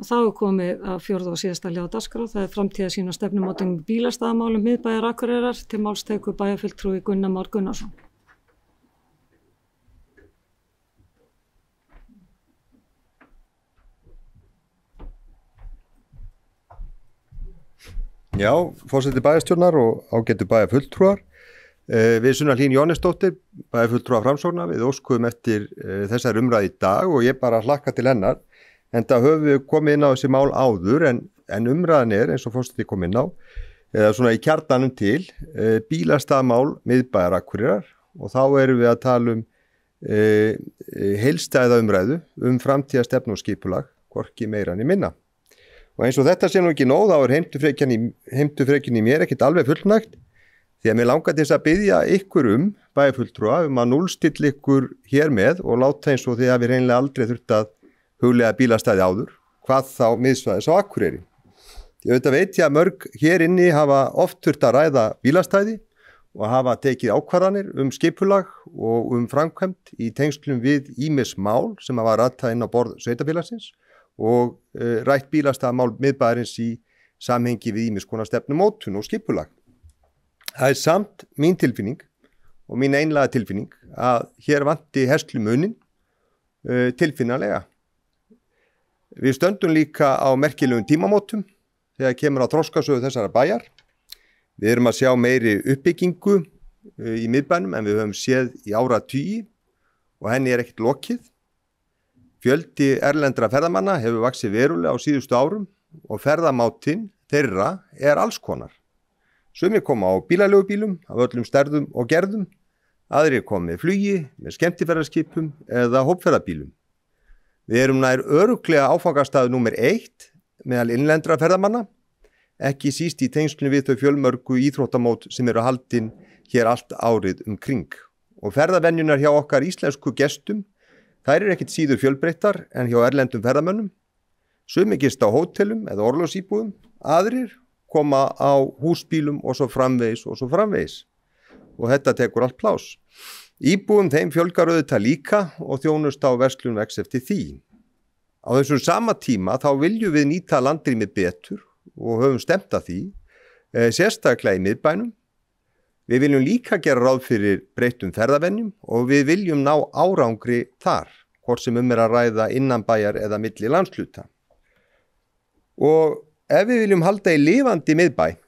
Og þá komið að fjórða og síðasta liða á dagskrá. Það framtíðarsýn og stefnumótun í bílastæðamálum miðbæjar Akureyrar. Til máls tekur bæjarfulltrúi Gunnar Már Gunnarsson. Já, forseti bæjarstjórnar og ágætu bæjarfulltrúar. Við Sunna Hlín Jóhannesdóttir, bæjarfulltrúa Framsóknar, við óskuðum eftir þessar umræðu í dag og ég bara hlakka til hennar. Enda höfum við komið inn á þessi mál áður en umræðan eins og forseti kom inn á, eða svona í kjarnanum til, bílastæðamál miðbæjar Akureyrar og þá erum við að tala heildstæða umræðu framtíðarstefnu og skipulag, hvorki meira en minna. Og eins og þetta sé nú ekki nóg, þá heimtufrekjan í mér ekkert alveg fullnægt, því að mér langar til þess að biðja ykkur bæjarfulltrúa að núllstilla ykkur hér með og láta eins og því að við reynilega aldrei þurft að huglega bílastæði áður, hvað þá miðsvæðis á Akureyri. Ég veit ég að mörg hér inni hafa oft þurft að ræða bílastæði og hafa tekið ákvarðanir skipulag og framkvæmd í tengslum við ýmis mál sem hafa ratað inn á borð sveitarfélagsins og rætt bílastæðamál miðbæjarins í samhengi við ýmis konar stefnumótun og skipulag. Það samt mín tilfinning og mín einlæga tilfinning að hér vanti herslumuninn tilfinnanlega. Við stöndum líka á merkilegum tímamótum þegar kemur á þroskasögu þessara bæjar. Við erum að sjá meiri uppbyggingu í miðbænum en við höfum séð í áratugi og henni ekkert lokið. Fjöldi erlendra ferðamanna hefur vaxið verulega á síðustu árum og ferðamátinn þeirra alls konar. Sumir koma á bílaleigubílum af öllum stærðum og gerðum, aðrir koma með flugi, með skemmtiferðaskipum eða hópferðabílum. Við erum nær örugglega áfangastaður númer 1 meðal innlendra ferðamanna, ekki síst í tengslum við þau fjölmörgu íþróttamót sem eru haldin hér allt árið kring. Og ferðavenjunar hjá okkar íslensku gestum, þær eru ekkert síður fjölbreyttar en hjá erlendum ferðamönnum. Sumir gista á hótelum eða orlofsíbúðum, aðrir koma á húsbílum og svo framvegis og svo framvegis. Og þetta tekur allt pláss. Íbúum þeim fjölgar auðvitað líka og þjónust á verslun vex eftir því. Á þessum sama tíma þá viljum við nýta landrýmið betur og höfum stemt að því, sérstaklega í miðbænum. Við viljum líka gera ráð fyrir breyttum ferðavenjum og við viljum ná árangri þar, hvort sem að ræða innan bæjar eða milli landshluta. Og ef við viljum halda í lifandi miðbæ,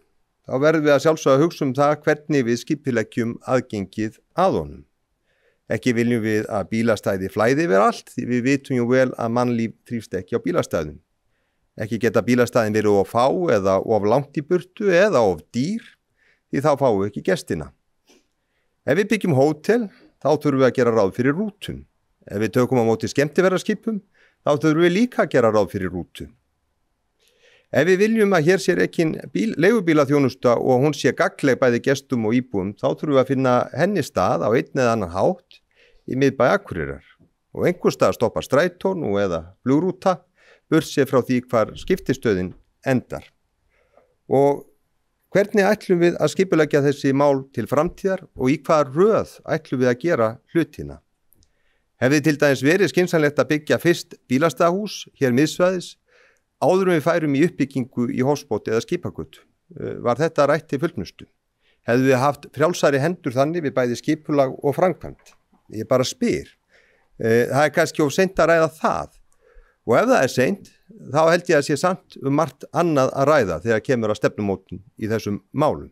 þá verðum við að sjálfsögða að hugsa það hvernig við skipuleggjum aðgengið að honum. Ekki viljum við að bílastæði flæði yfir allt, því við vitum jú vel að mannlíf þrífst ekki á bílastæðum. Ekki geta bílastæðin verið of fá eða of langt í burtu eða of dýr, því þá fáum við ekki gestina. Ef við byggjum hótel, þá þurfum við að gera ráð fyrir rútum. Ef við tökum á móti skemmtiferðaskipum, þá þurfum við líka að gera ráð fyrir rútu. Ef við viljum að hér sé rekin leigubílaþjónusta og hún sé gagnleg bæði gestum og íbúum, þá þurfum við að finna henni stað á einn eða annan hátt í miðbæ Akureyrar. Og einhvers stað stoppa strætón og eða flugrúta, burtséð frá því hvar skiptistöðin endar. Og hvernig ætlum við að skipuleggja þessi mál til framtíðar og í hvaða röð ætlum við að gera hlutina? Hefði til dæmis verið skynsamlegt að byggja fyrst bílastæðahús hér miðsvæðis, áður við færum í uppbyggingu í Hósbót eða Skipagötu. Var þetta rætt til fullnustu? Hefðu við haft frjálsari hendur þannig við bæði skipulag og framkvæmd? Ég bara spyr. Það kannski of seint að ræða það. Og ef það seint, þá held ég að sé samt margt annað að ræða þegar kemur að stefnumótun í þessum málum.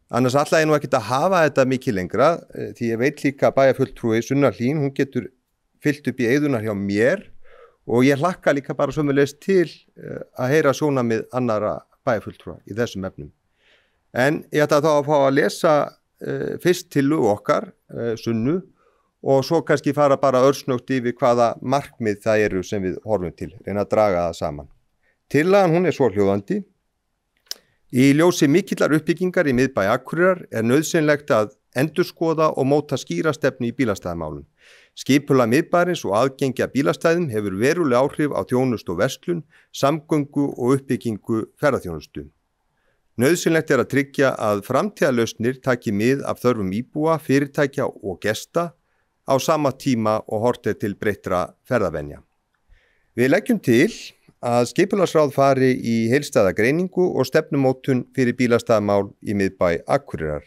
Annars ætla ég nú ekkert að hafa þetta mikið lengra, því ég veit líka að bæjarfulltrúi Sunna Hlín, hún getur fyllt upp í eyðunar hjá mér og ég hlakka líka bara sömulegis til að heyra sjónarmið annarra bæjarfulltrúa í þessum efnum. En ég ætla þá að fá að lesa fyrst tillögu okkar, Sunnu, og svo kannski fara bara örsnögt yfir hvaða markmið það eru sem við horfum til, reyna að draga það saman. Tillagan hún svohljóðandi. Í ljósi mikillar uppbyggingar í miðbæ Akureyrar nauðsynlegt að endurskoða og móta skýra stefnu í bílastæðamálum. Skipulag miðbæjarins og aðgengja bílastæðum hefur veruleg áhrif á þjónustu og verslun, samgöngu og uppbyggingu ferðaþjónustu. Nauðsynlegt að tryggja að framtíðarlausnir taki mið af þörfum íbúa, fyrirtækja og gesta á sama tíma og horft til breyttra ferðavenja. Við leggjum til að skipulagsráð fari í heildstæða greiningu og stefnumótun fyrir bílastæðamál í miðbæ Akureyrar.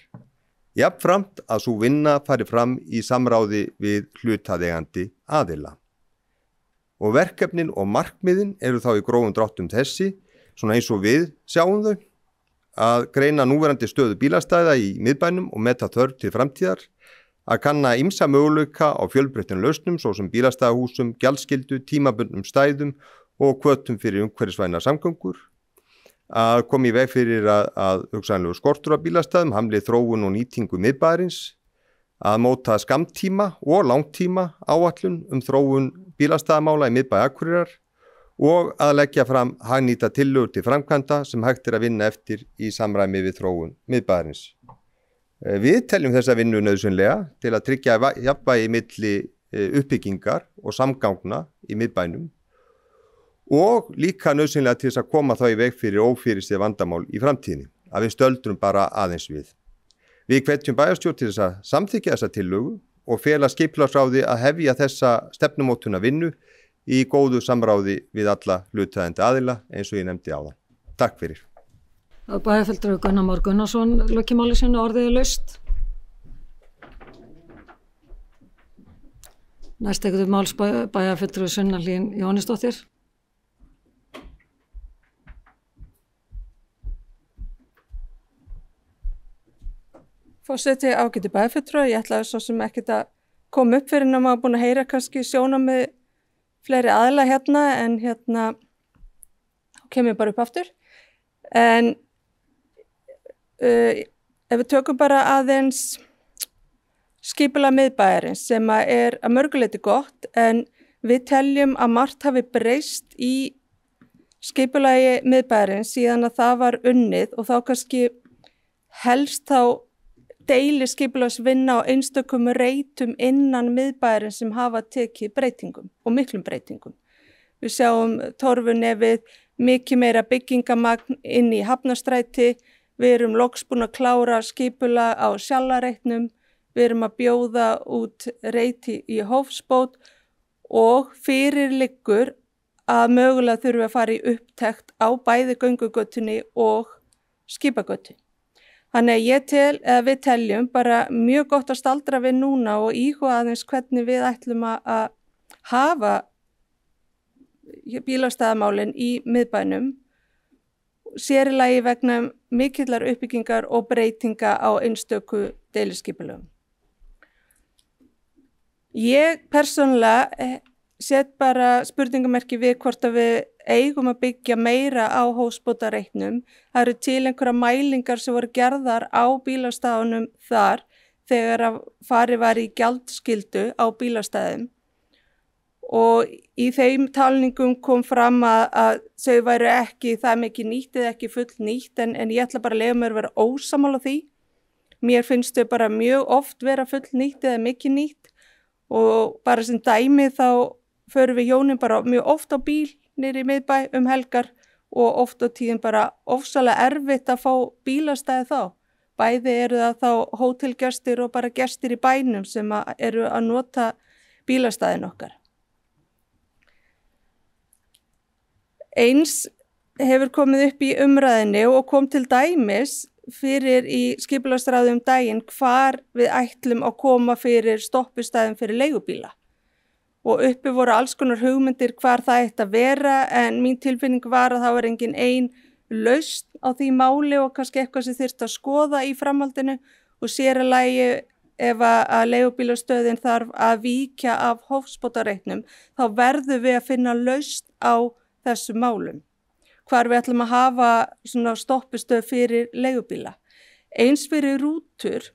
Jafnframt að sú vinna fari fram í samráði við hlutaðeigandi aðila. Og verkefnin og markmiðin eru þá í grófum dráttum þessi, svona eins og við sjáum þau, að greina núverandi stöðu bílastæða í miðbænum og meta þörf til framtíðar, að kanna ýmsa möguleika á fjölbreyttum lausnum svo sem bílastæðahúsum, gjaldskyldu, tímabundnum stæðum og hvötum fyrir umhverfisvænar samgöngur, að koma í veg fyrir að hugsanlegu skortur af bílastæðum, hamli þróun og nýtingu miðbæjarins, að móta skammtíma og langtíma áætlun þróun bílastæðamála í miðbæ Akureyrar og að leggja fram hagnýta tillögur til framkvæmda sem hægt að vinna eftir í samræmi við þróun miðbæjarins. Við teljum þessa vinnu nauðsynlega til að tryggja jafnvægi milli uppbyggingar og samgangna í miðbænum og líka nauðsynlega til þess að koma þá í veg fyrir ófyrirséð vandamál í framtíðinni, að við stöldrum bara aðeins við. Við hvetjum bæjarstjórn til þess að samþykkja þessa tillögu og fela skipulagsráði að hefja þessa stefnumótuna vinnu í góðu samráði við alla hlutaðeigandi aðila eins og ég nefndi áðan. Takk fyrir. Bæjarfulltrúi Gunnar Már Gunnarsson lokið máli sínu, orðið er laust. Næst tekur við máls bæjarfulltrúi Sunna Hlín Jóhannesdóttir. Forseti, ágæti bæjarfulltrúi, ég ætlaði svo sem ekkert að koma upp fyrir en að maður búin að heyra kannski sjónarmið fleiri aðila hérna en kemur bara upp aftur. En ef við tökum bara aðeins skipulag miðbæjarins sem að mörguleyti gott en við teljum að margt hafi breyst í skipulagi miðbæjarins síðan að það var unnið og þá kannski helst þá deili skipulagsvinna á einstökum reitum innan miðbæjarins sem hafa tekið breytingum og miklum breytingum. Við sjáum Torfunefið, mikið meira byggingamagn inn í Hafnarstræti, við erum loks búin að klára skipulag á Sjallareitnum, við erum að bjóða út reiti í Hófsbót og fyrir liggur að mögulega þurfum við að fara í upptekt á bæði göngugötunni og skipagötu. Þannig að við teljum bara mjög gott að staldra við núna og íhuga aðeins hvernig við ætlum að hafa bílastæðamálin í miðbænum, sér í lagi vegna mikillar uppbyggingar og breytinga á einstöku deiliskipulögum. Ég persónulega set bara spurningamerki við hvort að við eigum að byggja meira á Hófsbótareitnum. Það eru til einhverja mælingar sem voru gerðar á bílastæðunum þar þegar að farið var í gjaldskyldu á bílastæðum og í þeim talningum kom fram að þau væru ekki það mikið nýtt eða ekki full nýtt en ég ætla bara að leyfa mér að vera ósammála því. Mér finnst þau bara mjög oft vera full nýtt eða mikið nýtt og bara sem dæmi þá förum við hjónin bara mjög oft á bíl niður í miðbæ helgar og oft á tíðin bara ofsalega erfitt að fá bílastæði þá. Bæði eru það þá hótelgestir og bara gestir í bænum sem eru að nota bílastæðin okkar. Eins hefur komið upp í umræðinni og kom til dæmis fyrir í skipulagsráði daginn hvar við ætlum að koma fyrir stoppustæðum fyrir leigubíla. Og uppi voru alls konar hugmyndir hvar það ætti að vera en mín tilfinning var að það var engin ein lausn á því máli og kannski eitthvað sem þyrfti að skoða í framhaldinu og sér að lagi ef að leigubílastöðin þarf að víkja af Hófsbótareitnum þá verðum við að finna lausn á þessu málum. Hvar við ætlum að hafa svona stoppustöð fyrir leigubíla. Eins fyrir rútur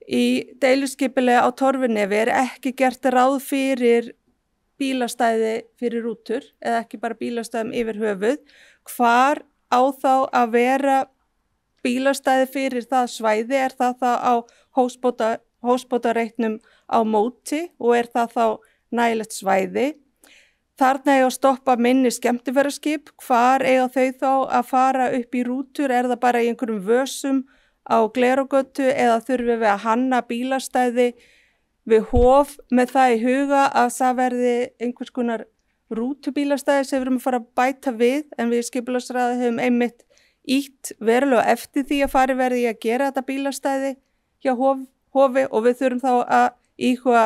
í deiluskipulagi á Torfunefi ekki gert ráð fyrir bílastæði fyrir rútur eða ekki bara bílastæðum yfir höfuð. Hvar á þá að vera bílastæði fyrir það svæði? Það á Hófsbótareitnum á móti og það þá nægilegt svæði? Þarna eiga að stoppa minni skemmtiferðaskip. Hvar eiga þau þá að fara upp í rútur? Það bara í einhverjum vösum á Glerárgötu eða þurfum við að hanna bílastæði við Hof með það í huga að það verði einhvers konar rútubílastæði sem við erum að fara að bæta við, en við skipulagsráði höfum einmitt ítt verulega eftir því að fari verði í að gera þetta bílastæði hjá hofi og við þurfum þá að íhuga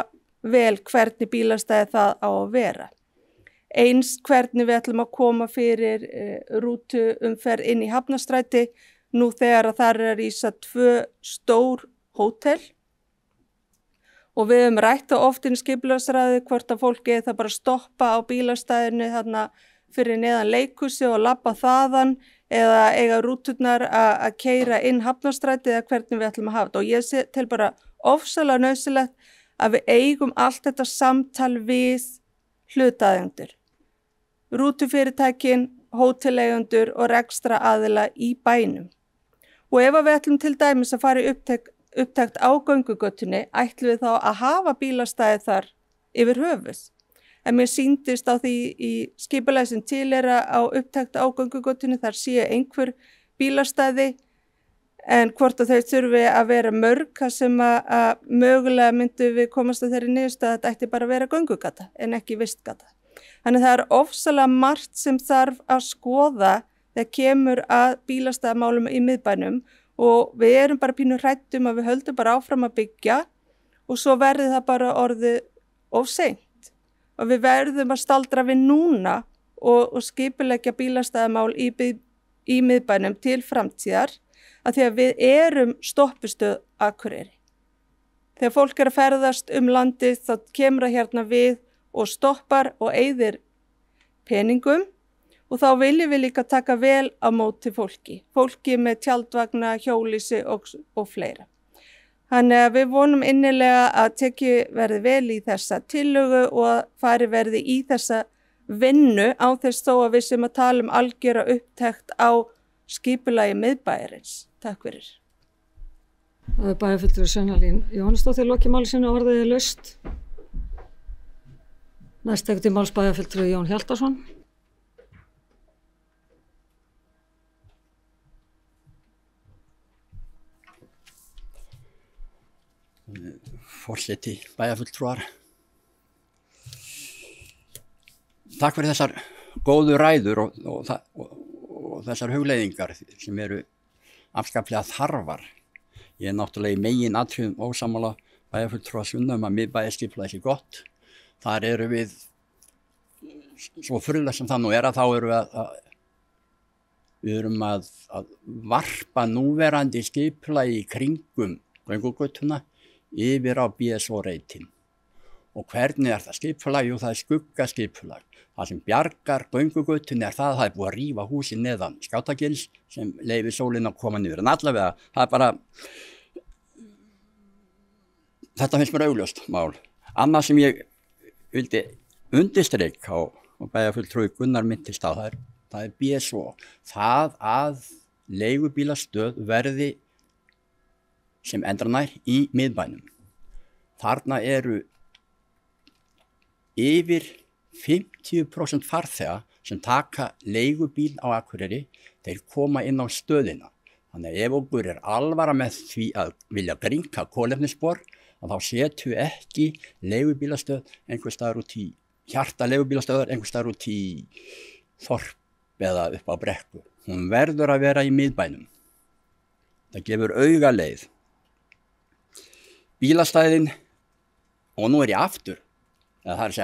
vel hvernig bílastæði það á að vera. Eins hvernig við ætlum að koma fyrir rútuumferð inn í Hafnarstræti nú þegar að þar rísa 2 stór hótel og við höfum rætt á oft inn í skipulagsráði hvort að fólki það bara stoppa á bílastæðinu þarna fyrir neðan leikhúsi og labba þaðan eða eiga rúturnar að keyra inn Hafnarstræti eða hvernig við ætlum að hafa þetta. Og ég tel bara ofsalega nauðsynlegt að við eigum allt þetta samtal við hlutaðendur, rútufyrirtækin, hóteleigendur og rekstra aðila í bænum. Og ef við ætlum til dæmis að fara í upptakt á göngugötunni, ætlum við þá að hafa bílastæði þar yfir höfuð. En mér sýndist á því í skipulagi sem til á upptakt á göngugötunni, þar sé einhver bílastæði, en hvort að þau þurfi að vera mörg, þar sem að mögulega myndu við komast að þeirri niðurstöðu að þetta ætti bara að vera göngugata en ekki vistgata. Þannig það er ofsalega margt sem þarf að skoða þegar kemur að bílastæðamálum í miðbænum og við erum bara pínu hrættum að við höldum bara áfram að byggja og svo verði það bara orðið of seint. Og við verðum að staldra við núna og skipuleggja bílastæðamál í miðbænum til framtíðar að því að við erum stoppustöð Akureyri. Þegar fólk er að ferðast landið þá kemur það hérna við og stoppar og eyðir peningum og þá viljum við líka taka vel á móti fólki með tjaldvagna, hjólísi og fleira. Þannig að við vonum innilega að teki verði vel í þessa tillögu og fari verði í þessa vinnu á þess þó að við sem að tala algjöra upptekt á skipulagi miðbæjarins. Takk fyrir. Það bæjarfulltrúi Sveinalín Jóhannesdóttir lokið máli sínu og orðið laust. Næst tekur til máls bæjarfulltrúi Jón Hjaltason. Forseti, bæjarfulltrúar. Takk fyrir þessar góðu ræður og þessar hugleiðingar sem eru afskaplega þarfar. Ég náttúrulega í megin atriðum ósammála bæjarfulltrúa Sunna að miðbæjarskipulagið sé gott. Þar eru við, svo furðulegt sem það nú er að þá erum við að varpa núverandi skipulagi í kringum göngugötuna yfir á BSO-reitin. Og hvernig er það skipulag? Jú, það er skuggaskipulag. Það sem bjargar göngugötunni er það er búið að rífa húsin neðan Skátagils sem leyfir sólina að koma niður. En allavega, það er bara, þetta finnst mér augljóst mál. Annað sem ég vildi undirstreika og bæjarfulltrúi Gunnar minntist á, það er BSO. Það að leigubílastöð verði sem endranær í miðbænum. Þarna eru yfir 50% farþega sem taka leigubíl á Akureyri, þeir koma inn á stöðina. Þannig að ef okkur er alvara með því að vilja grynnka kolefnisspor, að þá setjum við ekki leigubílastöð einhvers staðar út í hjarta leigubílastöðar, einhvers staðar út í þorp eða upp á Brekku. Hún verður að vera í miðbænum. Það gefur auga leið. Bílastæðin, og nú er ég aftur,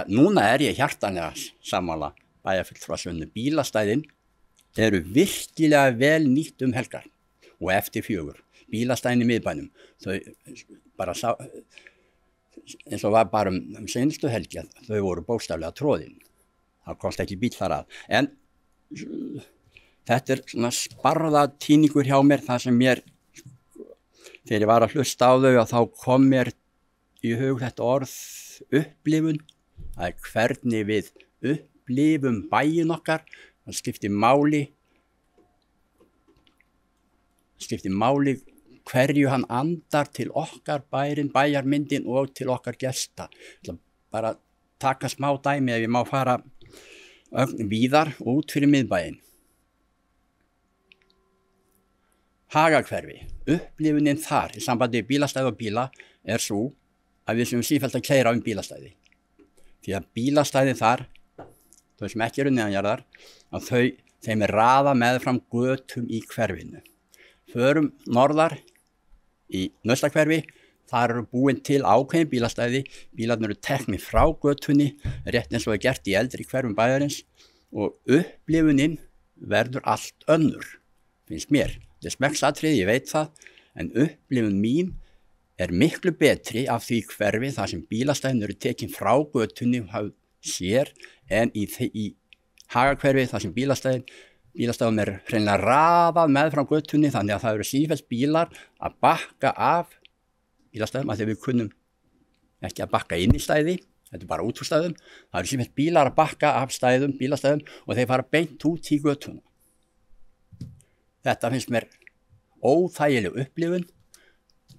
núna er ég hjartanlega sammála bæjarfulltrúa Sunnu. Bílastæðin eru virkilega vel nýtt helgar og eftir 4. Bílastæðin í miðbænum, þau bara eins og var bara seinustu helgi, þau voru bókstaflega troðin. Það komst ekki bíl þar að. En þetta er svona sparðatýningur hjá mér, það sem mér þegar ég var að hlusta á þau að þá kom mér í hug þetta orð upplifun. Það er hvernig við upplifum bæinn okkar. Það skiptir máli hverju hann andar til okkar bærin, bæjarmyndin og til okkar gesta. Bara taka smá dæmi ef ég má fara víðar út fyrir miðbæinn. Hagahverfi, upplifunin þar í sambandi við bílastæði og bíla er svo að við séum sífellt að keyra bílastæði. Því að bílastæði þar, þau sem ekki eru neðanjarðar, að þeim raðað meðfram götum í hverfinu. Förum norðar í Nausthverfi, þar eru búin til ákveðin bílastæði, bílarnir eru teknir frá götunni, rétt eins og er gert í eldri hverfum bæjarins og upplifunin verður allt önnur, finnst mér. Þetta er smekksatriði, ég veit það, en upplifun mín er miklu betri af því hverfi þar sem bílastæðin eru tekin frá götunni sér en í Hagahverfi þar sem bílastæðum er hreinlega raðað meðfram götunni þannig að það eru sífellt bílar að bakka af bílastæðum að því við kunnum ekki að bakka inn í stæði, þetta er bara út úr stæðum, það eru sífellt bílar að bakka af bílastæðum og þeir fara beint út í götuna. Þetta finnst mér óþægileg upplifun,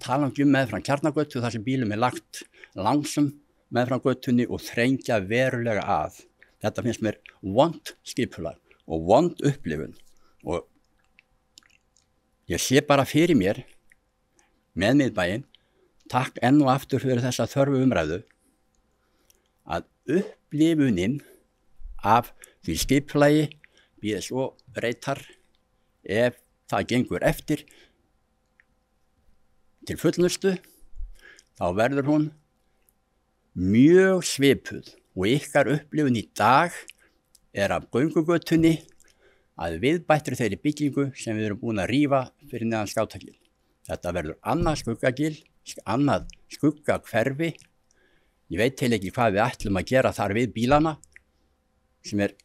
talandi meðfram Kjarnagötu þar sem bílum er lagt langsum meðfram götunni og þrengja verulega að. Þetta finnst mér vont skipulag og vond upplifun og ég sé bara fyrir mér með miðbæinn, takk enn og aftur fyrir þessa þörfu umræðu, að upplifunin af því skipulagi BSO reytar ef það gengur eftir til fullnustu, þá verður hún mjög svipuð og ykkar upplifun í dag er af göngugötunni að viðbættri þeirri byggingu sem við erum búin að rífa fyrir neðan Skátagil. Þetta verður annað skuggagil, annað skuggahverfi. Ég veit til ekki hvað við ætlum að gera þar við bílana sem er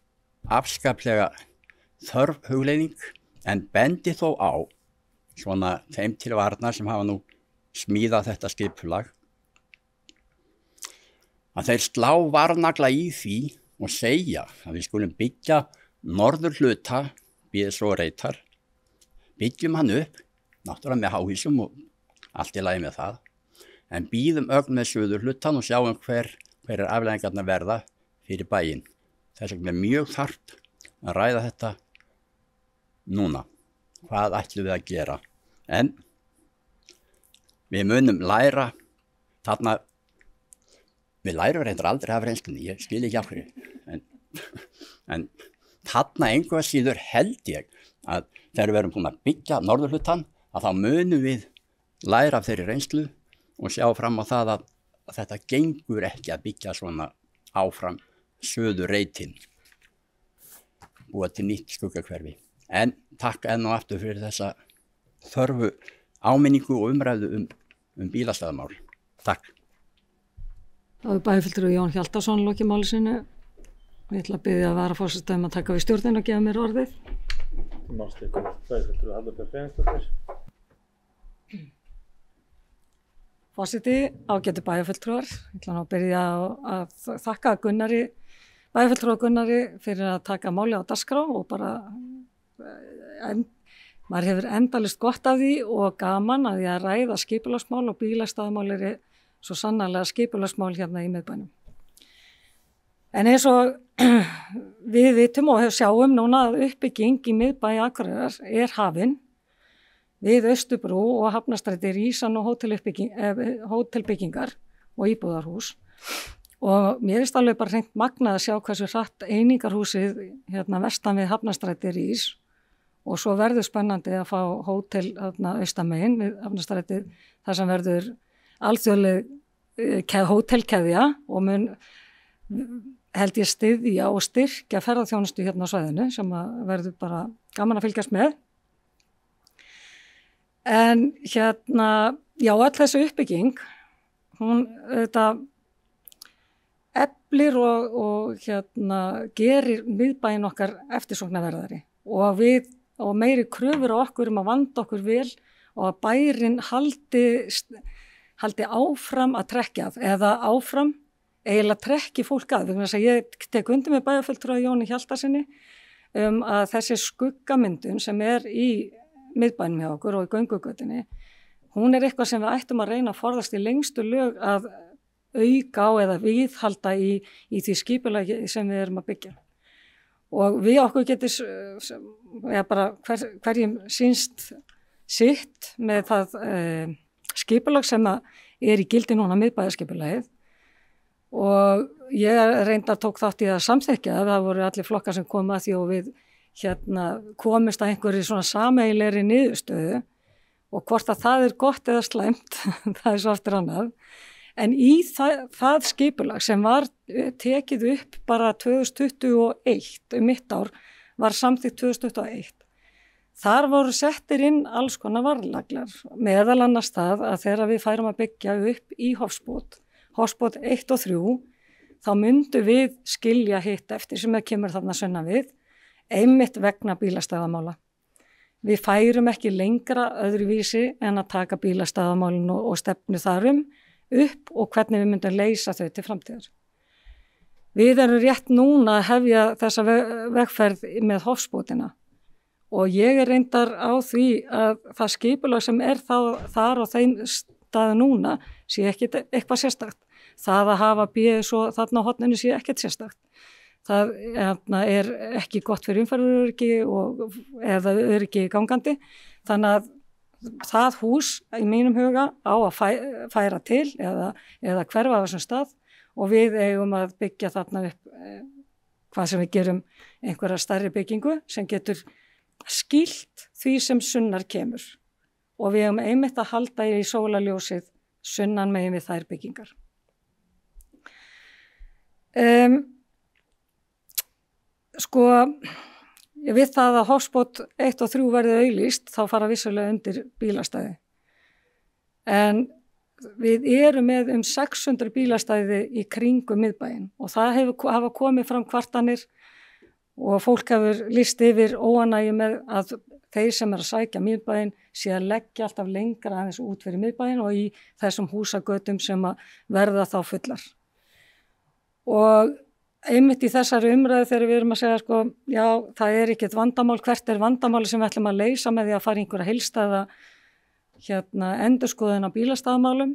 afskaplega þörf hugleiðing en bendi þó á svona þeim til varnar sem hafa nú smíðað þetta skipulag að þeir slá varnagla í því og segja að við skulum byggja norður hluta BSO reytar, byggjum hann upp náttúrulega með háhýsum og allt í lagi með það en býðum ögn með suður hlutan og sjáum hver er afleiðingarnar verða fyrir bæinn. Þess vegna er mjög þarft að ræða þetta núna. Hvað ætlum við að gera? En við munum læra þarna, við lærum reyndar aldrei af reynslunni, ég skil ekki af hverju, en þarna einhver síður held ég að þegar við erum búin að byggja norðurhlutan að þá munum við læra af þeirri reynslu og sjá fram á það að þetta gengur ekki að byggja svona áfram söður reytin, búa til nýtt skuggahverfi. En takk enn og aftur fyrir þessa þörfu áminningu og umræðu um bílastæðamál. Takk. Það er bæjarfulltrúi Jón Hjaltason lokið máli sínu. Ég ætla að biðja varaforseta að taka við stjórnin og gefa mér orðið. Bæjarfulltrúi Hallbjörg Benediktsdóttir. Forseti, ágætu bæjarfulltrúar. Ég ætla nú að byrja að þakka bæjarfulltrúa Gunnari fyrir að taka máli á dagskrá og bara maður hefur endalist gott af því og gaman að því að ræða skipulagsmál og bílastæðamál eru svo sannarlega skipulagsmál hérna í miðbænum. En eins og við vitum og sjáum núna að uppbygging í miðbæ Akureyrar er hafin við Austurbrú og Hafnarstræti rísan og hótelbyggingar og íbúðarhús og mér finnst alveg bara hreint magnað að sjá hversu hratt einingarhúsið hérna vestan við Hafnarstræti rís og svo verður spennandi að fá hótel austamegin við Hafnarstrætið þar sem verður alþjóðleg hótelkeðja og mun held ég styðja og styrkja ferðaþjónustu hérna á svæðinu sem verður bara gaman að fylgjast með. En hérna, já, öll þessi uppbygging, hún auðvitað eflir og hérna gerir miðbæinn okkar eftirsóknarverðari og meiri kröfur á okkur að vanda okkur vel og að bærinn haldi áfram að trekkja eða áfram eiginlega trekki fólk að. Vegna þess að ég tek undir með bæjarfulltrúa Jóni Hjaltarsyni að þessi skuggamyndun sem er í miðbænum hjá okkur og í göngugötunni, hún er eitthvað sem við ættum að reyna að forðast í lengstu lög að auka á eða viðhalda í því skipulagi sem við erum að byggja. Og við okkur getur bara hverjum sýnst sitt með það skipulag sem er í gildi núna miðbæjarskipulagið og ég reyndar tók þátt í að samþykkja það voru allir flokkar sem komu að því og við komist að einhverju svona sameiginlegri niðurstöðu og hvort að það gott eða slæmt, það svo aftur annað. En í það skipulag sem var tekið upp bara 2021, mitt ár, var samþykkt 2021. Þar voru settir inn alls konar varnaglar, meðal annars það að þegar við færum að byggja upp í Hofsbót 1 og 3, þá myndu við skilja hitt eftir sem kemur þarna sunnan við, einmitt vegna bílastæðamála. Við færum ekki lengra öðruvísi en að taka bílastæðamálin og stefnu þarum upp og hvernig við myndum leysa þau til framtíðar. Við erum rétt núna að hefja þessa vegferð með Hofsbótina og ég reyndar á því að það skipulag sem þar og þeim staði núna sé ekki eitthvað sérstakt. Það að hafa bíð svo þarna á horninu sé ekkert sérstakt. Það ekki gott fyrir umferðaröryggi eða öryggi gangandi. Þannig að það hús í mínum huga á að færa til eða hverfa af þessum stað og við eigum að byggja þarna upp hvað sem við gerum einhverja stærri byggingu sem getur skýlt því sem sunnar kemur og við eigum einmitt að halda í sólarljósið sunnan megin við þær byggingar. Við það að Hofsbót 1 og 3 verði auglýst, þá fara vissulega undir bílastæði. En við erum með 600 bílastæði í kringum miðbæinn og það hafa komið fram kvartanir og fólk hefur lýst yfir óánægju með að þeir sem að sækja miðbæinn sé að leggja alltaf lengra aðeins út fyrir miðbæinn og í þessum húsagötum sem að verða þá fullar. Og einmitt í þessari umræðu þegar við erum að segja já, það ekkert vandamál, hvert vandamáli sem við ætlum að leysa með því að fara einhverja heildstæða endurskoðun á bílastæðamálum,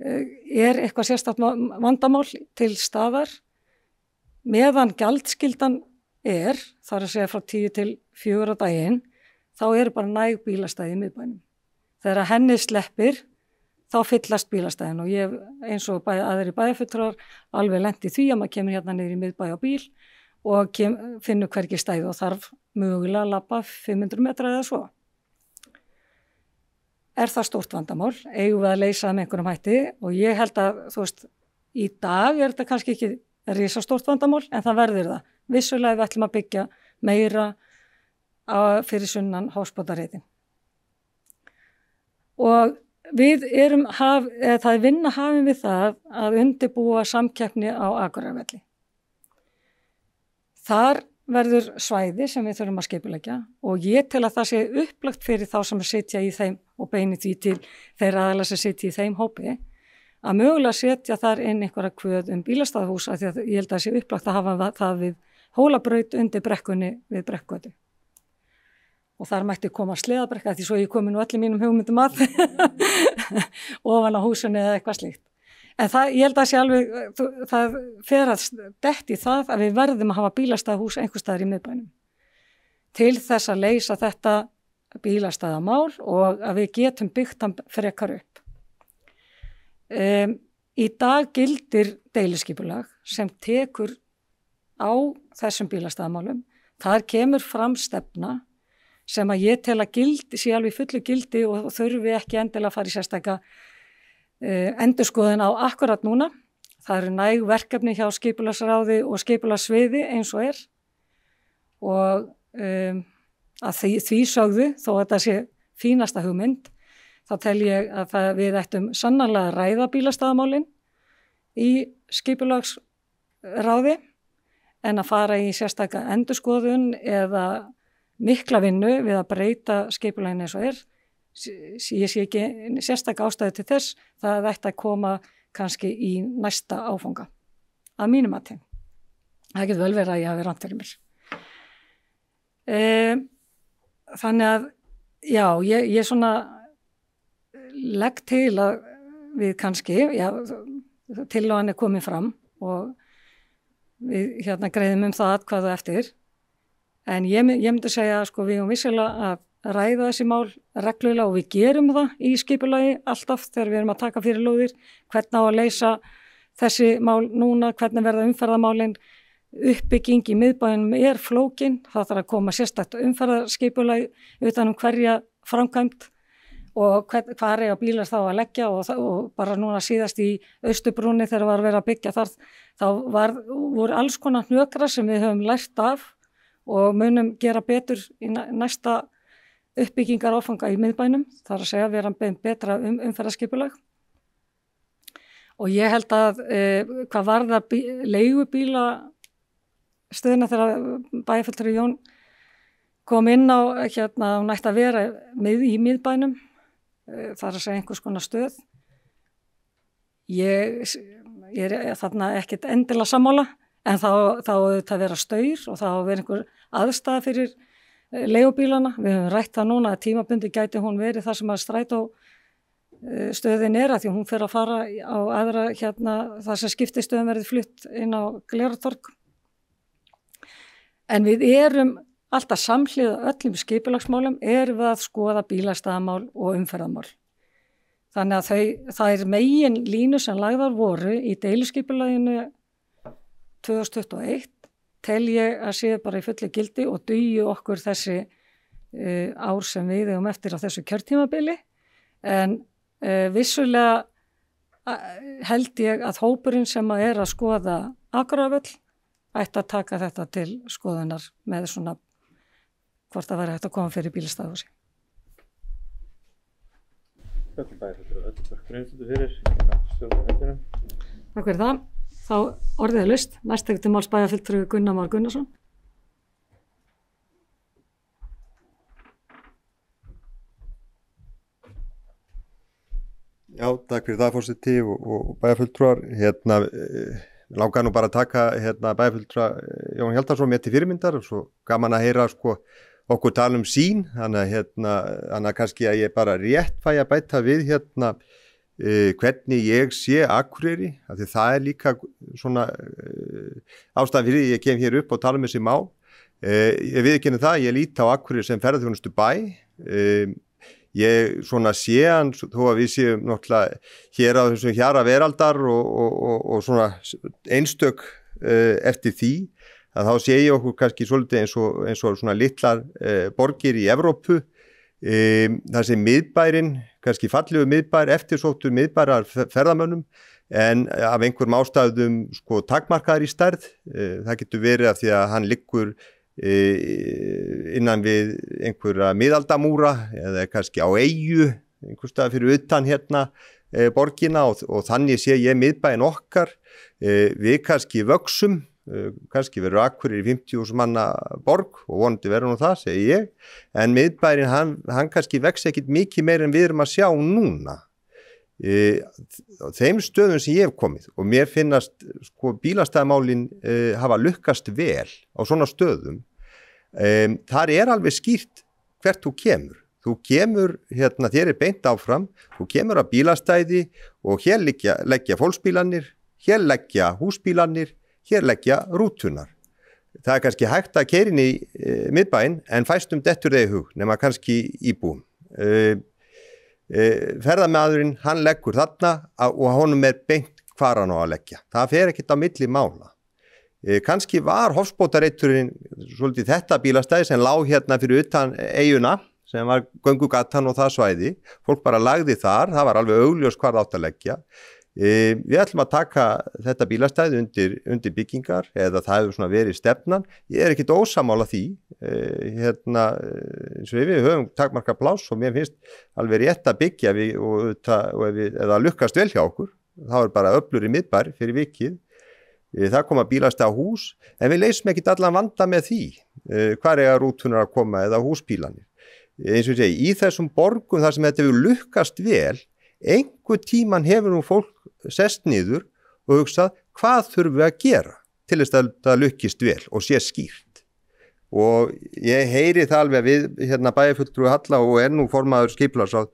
eitthvað sérstakt vandamál til staðar, meðan gjaldskyldan þar að segja frá 10 til 4 á daginn, þá bara næg bílastæði í miðbænum. Þegar henni sleppir, þá fyllast bílastæðin og ég eins og aðri bæjarfulltrúar alveg lent í því að maður kemur hérna niður í miðbæ á bíl og finnur hvergi stæði og þarf mögulega að labba 500 metra eða svo. Það stórt vandamál? Eigum við að leysa það með einhverjum hætti og ég held að í dag þetta kannski ekki risastórt vandamál en það verður það. Vissulega við ætlum að byggja meira fyrir sunnan Hofsbótarreitin. Og það vinna hafin við það að undirbúa samkeppni á Akureyrarvelli. Þar verður svæði sem við þurfum að skipuleggja og ég tel að það sé upplagt fyrir þá sem sitja í þeim og beini því til þeirra aðeins sem sitja í þeim hópi að mögulega setja þar inn einhverja kvöð bílastæðahús af því að ég held að það sé upplagt að hafa það við Hólabraut undir brekkunni við Brekkugötu. Og þar mætti koma sleðabrekka því svo ég komi nú allir mínum hugmyndum að ofan á húsunni eða eitthvað slíkt. En ég held að sé alveg, það fer að detti það að við verðum að hafa bílastæðahús einhvers staðar í miðbænum til þess að leysa þetta bílastæðamál og að við getum byggt hann frekar upp. Í dag gildir deiliskipulag sem tekur á þessum bílastæðamálum. Þar kemur fram stefna sem að ég tel að sé alveg fullu gildi og þurfi ekki endilega að fara í sérstaka endurskoðun á akkurat núna. Það eru næg verkefni hjá skipulagsráði og skipulagssviði eins og og að því sögðu, þó að þetta sé fínasta hugmynd, þá tel ég að við ættum sannarlega að ræða bílastæðamálin í skipulagsráði en að fara í sérstaka endurskoðun eða mikla vinnu við að breyta skipulaginu eins og ég sé ekki sérstaka ástæðu til þess, það ætti að koma kannski í næsta áfanga að mínum mati. Það getur vel verið að ég hafi rangt fyrir mér. Þannig að já, ég svona legg til að við kannski, tillögan komin fram og við greiðum það atkvæði eftir. En ég myndi segja við erum vissilega að ræða þessi mál reglulega og við gerum það í skipulagi alltaf þegar við erum að taka fyrir lóðir, hvernig á að leysa þessi mál núna, hvernig verða umferðarmálin, uppbygging í miðbænum flókin, það þarf að koma sérstakt umferðarskipulag utan hverja framkvæmt og hvað eiga bílar þá að leggja og bara núna síðast í Austurbrúnni þegar var verið að byggja þar, þá voru alls konar hnökrar sem við höfum lært af og munum gera betur í næsta uppbyggingar áfanga í miðbænum, þar að segja vera betra umferðarskipulag. Og ég held að hvað varða leigubíla stöðuna þegar bæjarfulltrúi Jón kom inn á hún ætti að vera í miðbænum, þar að segja einhvers konar stöð. Ég er þarna ekkert endilega sammála, en þá auðvitað vera staur og þá vera einhver aðstæða fyrir leigubílana. Við höfum rætt það núna að tímabundi gæti hún verið þar sem að strætó stöðin að því hún fer að fara á aðra þar sem skiptistöðin verið flutt inn á Glerártorg. En við erum alltaf samhliða öllum skipulagsmálum erum við að skoða bílastæðamál og umferðarmál. Þannig að það er megin línu sem lagðar voru í deiluskipulaginu 2021 tel ég að séu bara í fullu gildi og dugi okkur þessi ár sem við eigum eftir á þessu kjörtímabili. En vissulega held ég að hópurinn sem að skoða Akureyrarvöll ætti að taka þetta til skoðunar með svona hvort það væri hægt að koma fyrir bílastæðahúsi. Takk fyrir það. Þá orðið er laust. Næst tekur til máls bæjarfulltrúi Gunnar Már Gunnarsson. Já, takk fyrir það forseti og bæjarfulltrúar. Langar nú bara að taka bæjarfulltrúa Jón Hjaltarsson með til fyrirmyndar og svo gaman að heyra okkur tala sín, þannig að kannski að ég bara rétt fæ að bæta við hvernig ég sé Akureyri, af því það líka svona ástæðan fyrir ég kem hér upp og tala þessi mál. Ég viðurkenni það, ég lít á Akureyri sem ferðarþjónustu bæ. Ég svona sé hann, þó að við séum náttúrulega hér á þessum hjara veraldar og svona einstök eftir því, að þá sé ég okkur kannski svolítið eins og svona litlar borgir í Evrópu, þar sem miðbærin, kannski fallegu miðbær, eftirsóttur miðbærar ferðamönnum, en af einhverjum ástæðum takmarkaðar í stærð. Það getur verið af því að hann liggur innan við einhverja miðaldamúra eða kannski á eyju, einhvers staðar fyrir utan borgina og þannig sé ég miðbæinn okkar. Við kannski vöxum, kannski verður Akureyri 50.000 manna borg og vonandi verður nú það, segi ég, en miðbærin hann kannski vex ekkit mikið meir en við erum að sjá núna. Þeim stöðum sem ég hef komið og mér finnast bílastæðamálin hafa lukkast vel á svona stöðum, þar alveg skýrt hvert þú kemur. Þú kemur, þér beint áfram, þú kemur að bílastæði og hér leggja fólksbílarnir, hér leggja húsbílarnir, hér leggja rútunar. Það kannski hægt að keyra inn í miðbæinn en fæstum dettur þeir í hug, nema kannski íbúum. Ferðamaðurinn, hann leggur þarna og honum beint hvar hann á að leggja. Það fer ekkert á milli mála. Kannski var Hofsbótareiturinn svolítið þetta bílastæði sem lá fyrir utan eyjuna, sem var göngugatan og það svæði. Fólk bara lagði þar, það var alveg augljós hvar það átt að leggja. Við ætlum að taka þetta bílastæði undir byggingar eða það hefur svona verið stefnan. Ég ekkert ósammála því, eins og við höfum takmarkað pláss og mér finnst alveg rétt að byggja eða lukkast vel hjá okkur. Það bara öflur í miðbær fyrir vikið. Það koma bílastæðahús, en við leysum ekkert allan vanda með því. Hvar eiga rútunar að koma eða húsbílanir. Eins og ég segi, í þessum borgum þar sem þetta hefur lukkast vel, einhver tíman hefur nú fólk sest niður og hugsað hvað þurfum við að gera til þess að það lukkist vel og sé skýrt. Og ég heyri það alveg við bæjarfulltrúi Halla og nú formaður skipulagsráð.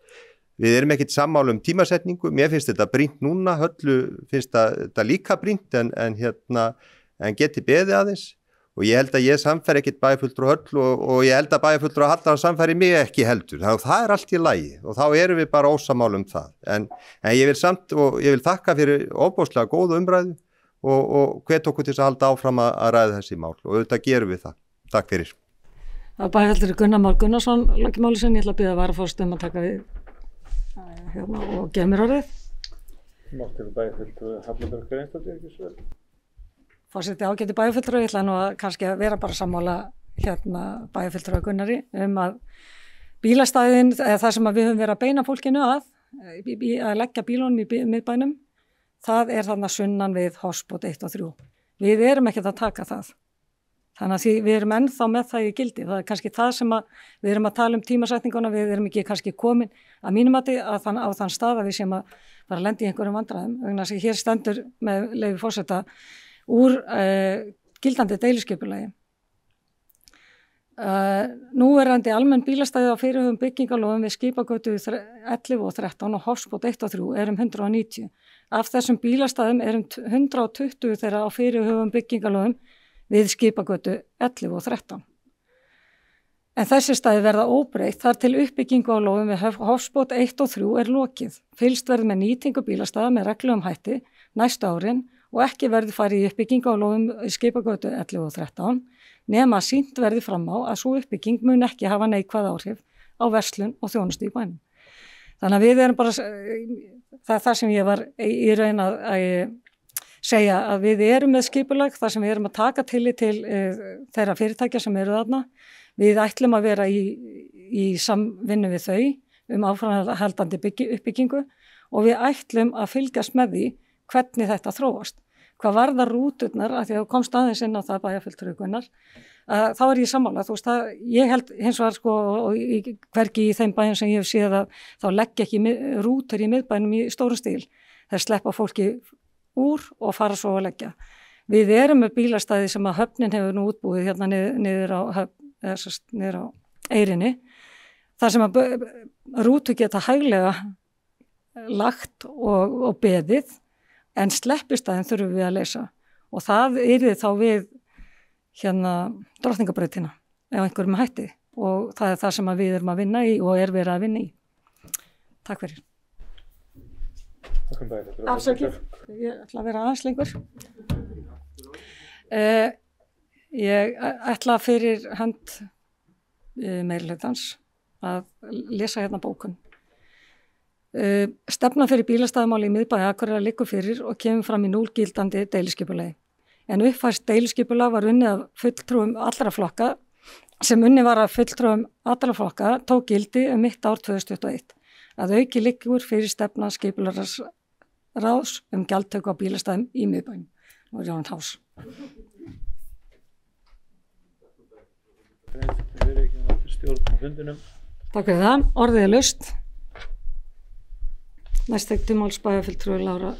Við erum ekkert sammála tímasetningu, mér finnst þetta brýnt núna, Höllu finnst þetta líka brýnt en geti beðið aðeins. Og og ég held að ég samfæri ekkit bæjarfulltrúa Höll og ég held að bæjarfulltrúa Halldór samfæri mig ekki heldur, það allt í lagi og þá erum við bara ósammála það en ég vil samt og ég vil þakka fyrir ofboðslega góða umræðu og hvet okkur til að halda áfram að ræða þessi mál og auðvitað gerum við það. Takk fyrir. Það var bæjarfulltrúi Gunnar Már Gunnarsson lokið máli sinni, ég ætla að biðja varaforseta að taka við og gefa mér orðið. Máttu bæjarfulltrúi Hafnarborg Greinsdóttir ekki svo vel? Forseti ágæti bæjarfulltrúi, ég ætla nú að kannski að vera bara sammála bæjarfulltrúi Gunnari að bílastæðin, það sem við höfum verið að beina fólkinu að leggja bílunum í miðbænum, það þarna sunnan við Hofsbót 1 og 3. Við erum ekkert að taka það. Þannig að við erum ennþá með það í gildi. Það kannski það sem við erum að tala tímasetninguna, við erum ekki kannski komin að mínum mati á þann stað að við séum að fara að lenda í einhverjum vandræðum. Vegna þess að hér stendur með leyfi forseta úr gildandi deiliskipulagi. Núverandi almenn bílastæði á fyrirhugum byggingalóðum við Skipagötu 11 og 13 og Hofsbót 1 og 3 um 190. Af þessum bílastæðum um 120 þeirra á fyrirhugum byggingalóðum við Skipagötu 11 og 13. En þessi stæði verða óbreytt þar til uppbyggingu á lóðum við Hofsbót 1 og 3 lókið. Fylgst verður með nýtingu bílastæða með reglum hætti næstu árin og ekki verður farið í uppbyggingu á lóðum við Skipagötu 11 og 13 nema að sýnt verði fram á að svo uppbygging mun ekki hafa neikvæð áhrif á verslun og þjónustu í bænum. Þannig að við erum bara, það sem ég var í raun að segja að við erum með skipulag þar sem við erum að taka tillit til þeirra fyrirtækja sem eru þarna. Við ætlum að vera í samvinnu við þau áframhaldandi uppbyggingu og við ætlum að fylgjast með því hvernig þetta þróast. Hvað varðar rúturnar, að því að komst aðeins inn á það bæjarfulltrúi Gunnar, þá ég sammála, þú veist það, ég held hins vegar sko, og hvergi í þeim bæjum sem ég hef séð að þá leggja ekki rútur í miðbænum í stórum stíl, þeir sleppa fólki úr og fara svo að leggja. Við erum með bílastæði sem að höfnin hefur nú útbúið hérna niður á Eyrinni, þar sem að rútur geta hæglega lagt og beðið, en sleppistæðin þurfum við að leysa og það yrði þá við Drottningabrautina ef einhverjum hætti og það það sem við erum að vinna í og verið að vinna í. Takk fyrir. Afsakið, ég ætla að vera aðeins lengur. Ég ætla fyrir hönd meirihlutans að lesa hérna bókun. Stefna fyrir bílastæðamáli í miðbæ Akureyrar liggur fyrir og kemur fram í núlgildandi deiliskipulagi. En uppfært deiliskipulag var unnið af fulltrúum allra flokka sem unnið var af fulltrúum allra flokka tók gildi mitt ár 2021. Að auki liggur fyrir stefna skipulagsráðs gjaldtöku á bílastæðum í miðbænum. Nú er Jón Hás. Takk fyrir það. Orðið laust. Næst til máls bæjarfulltrúi Lára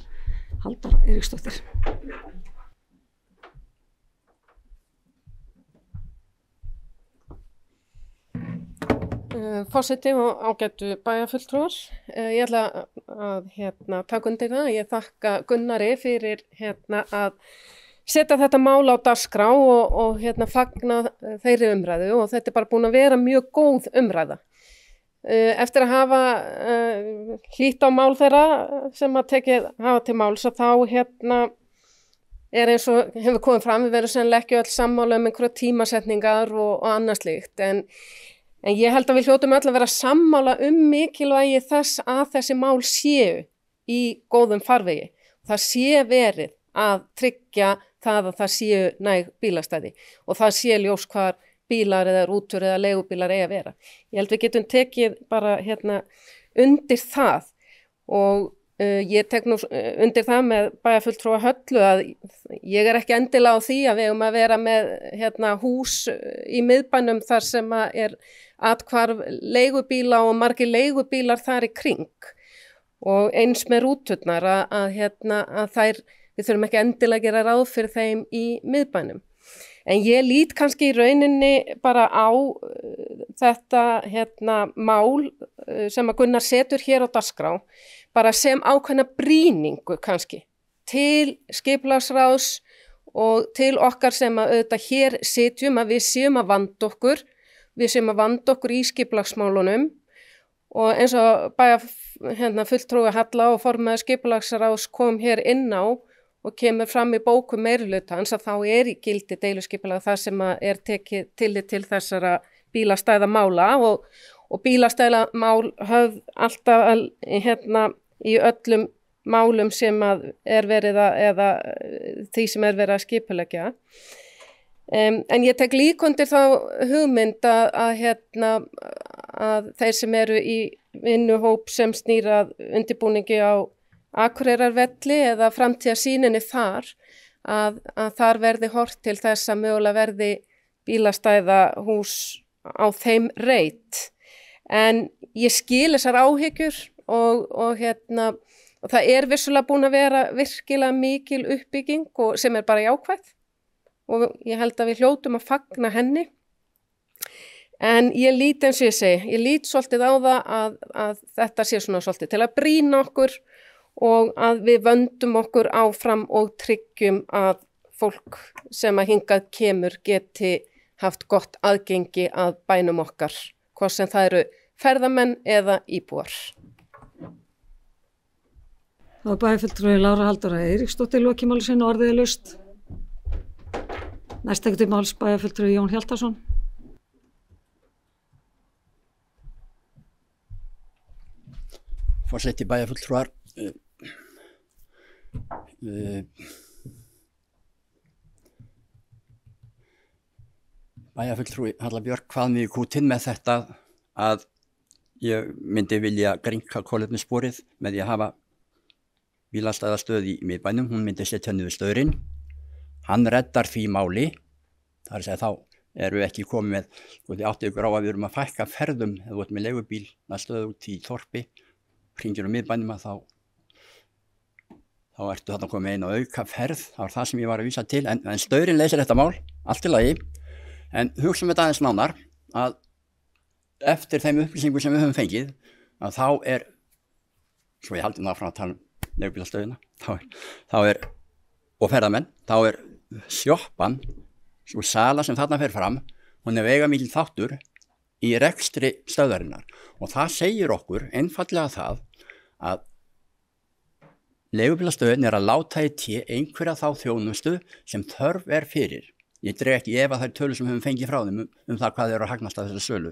Halldóra Eiríksdóttir. Forseti og ágætu bæjarfulltrúar. Ég ætla að taka undir það. Ég þakka Gunnari fyrir að setja þetta mál á dagskrá og fagna þeirri umræðu og þetta bara búin að vera mjög góð umræða. Eftir að hafa hlýtt á mál þeirra sem að tekið hafa til máls að þá eins og hefur komið fram, við verðum sennilega ekki öll sammála einhverja tímasetningar og annað slíkt en ég held að við hljótum öll að vera sammála mikilvægi þess að þessi mál séu í góðum farvegi. Það sé verið að tryggja það að það séu næg bílastæði og það sé ljós hvar bílar eða rútur eða leigubílar eiga að vera. Ég held við getum tekið bara undir það og ég tek nú undir það með bæjarfulltrúa Höllu að ég er ekki endilega á því að við eigum að vera með hús í miðbænum þar sem að athvarf leigubíla og margir leigubílar þar í kring og eins með rúturnar að þær, við þurfum ekki endilega að gera ráð fyrir þeim í miðbænum. En ég lít kannski í rauninni bara á þetta mál sem að Gunnar setur hér á dagskrá bara sem ákveðna brýningu kannski til skipulagsráðs og til okkar sem að auðvitað hér sitjum að við séum að vanda okkur í skipulagsmálunum og eins og fulltrúi Halla og formaður skipulagsráðs kom hér inn á og kemur fram í bókum meirihlutans að þá í gildi deiluskipulag það sem að tekið tillit til þessara bílastæðamála og bílastæðamál höfð alltaf í öllum málum sem að verið eða því sem verið að skipuleggja. En ég tek líka undir þá hugmynd að þeir sem eru í vinnuhóp sem snýr að undirbúningi á Akureyrarvelli eða framtíðarsýninni þar, að þar verði horft til þess að mögulega verði bílastæðahús á þeim reit. En ég skil þessar áhyggjur og það vissulega búin að vera virkilega mikil uppbygging og sem bara jákvæð og ég held að við hljótum að fagna henni. En ég lít eins og ég segi, ég lít svolítið á það að þetta sé svona svolítið til að brýna okkur og að við vöndum okkur áfram og tryggjum að fólk sem að hingað kemur geti haft gott aðgengi að bænum okkar, hvort sem það eru ferðamenn eða íbúar. Það var bæjarfulltrúi Lára Halldóra Eiríksdóttir lokimáli sinni orðið laust. Næst tekur til máls bæjarfulltrúi Jón Hjaltason. Forseti bæjarfulltrúar, bæjarfulltrúi Halla Björk kvað mig í kútinn með þetta að ég myndi vilja grynnka kolefnissporið með því að hafa bílastæðastöð í miðbænum, hún myndi setja niður staurinn. Hann reddar því máli, það að segja þá eru ekki komið með, þið áttu ykkur á að við erum að fækka ferðum, ef þú ert með leigubíl að stöða út í þorpi, hringir miðbænum að þá ertu þarna komið einu auka ferð, það var það sem ég var að vísa til, en staurinn leysir þetta mál, allt í lagi, en hugsaum þetta aðeins nánar að eftir þeim upplýsingum sem við höfum fengið, að þá svo ég haldi náfram að tala leigubílastöðina, og ferðamenn, þá sjoppan, svo sala sem þarna fer fram, hún veigamikil þáttur í rekstri stöðvarinnar og það segir okkur einfallega það að leigubílastöðin að láta í einhverja þá þjónustu sem þörf fyrir. Ég dreg ekki ef að þær tölur sem höfum fengið frá þeim það hvað að hagnast af þessu sölu.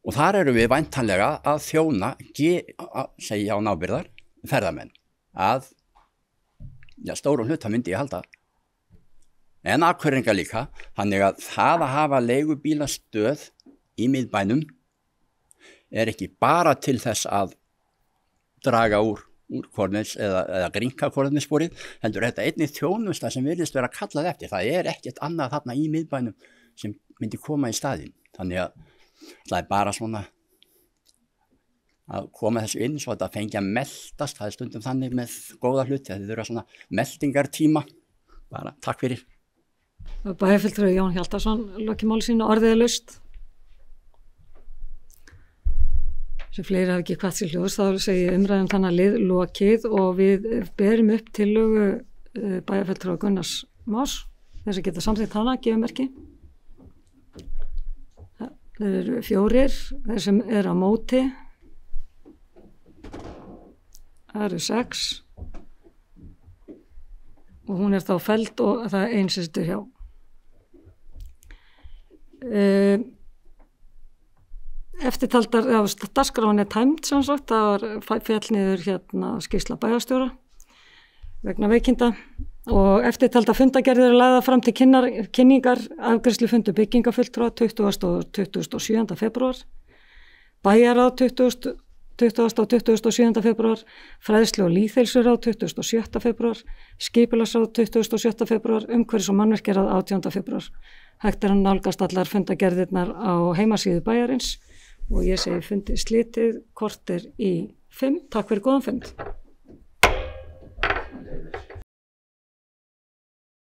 Og þar við væntanlega að þjóna, segja á nábyrðar, ferðamenn, að stórum hluta myndi ég halda. En Akureyringa líka, þannig að það að hafa leigubílastöð í miðbænum ekki bara til þess að draga úr kolefnis eða grynnka kolefnissporið, heldur þetta einnig þjónusta sem virðist vera kallað eftir. Það ekkert annað þarna í miðbænum sem myndi koma í staðinn. Þannig að það bara svona að koma þessu inn svo að þetta fengi að meldast, það stundum þannig með góða hluti, þetta þurfa svona meldingartíma. Bara takk fyrir. Bæjarfulltrúi Jón Hjaltason lokimáli sínu orðið laust. Sem fleiri hafi ekki hvað til hljóðs, þá segi umræðum þannig lið lokið og við berum upp tillögu bæjarfulltrúa Gunnars Más, þess að geta samþykkt hana, gefumerki. Það eru 4, þeir sem á móti. Það eru 6 og hún þá felld og það eins situr hjá. Eftirtaldar, dagskráin tæmd sem sagt, það var féll niður skýrsla bæjarstjóra vegna veikinda og eftirtaldar fundagerðir lagðar fram til kynningar afgreiðslufundur byggingafulltrúa 20. og 27. febrúar, bæjarráð 20. og 27. febrúar, fræðslu og lýðheilsuráð 27. febrúar, skipulagsráð 27. febrúar, umhverfis- og mannvirkjaráð 18. febrúar. Hægt að nálgast allar fundagerðirnar á heimasíðu bæjarins og ég segi fundi slitið korter í 5. Takk fyrir góðan fund.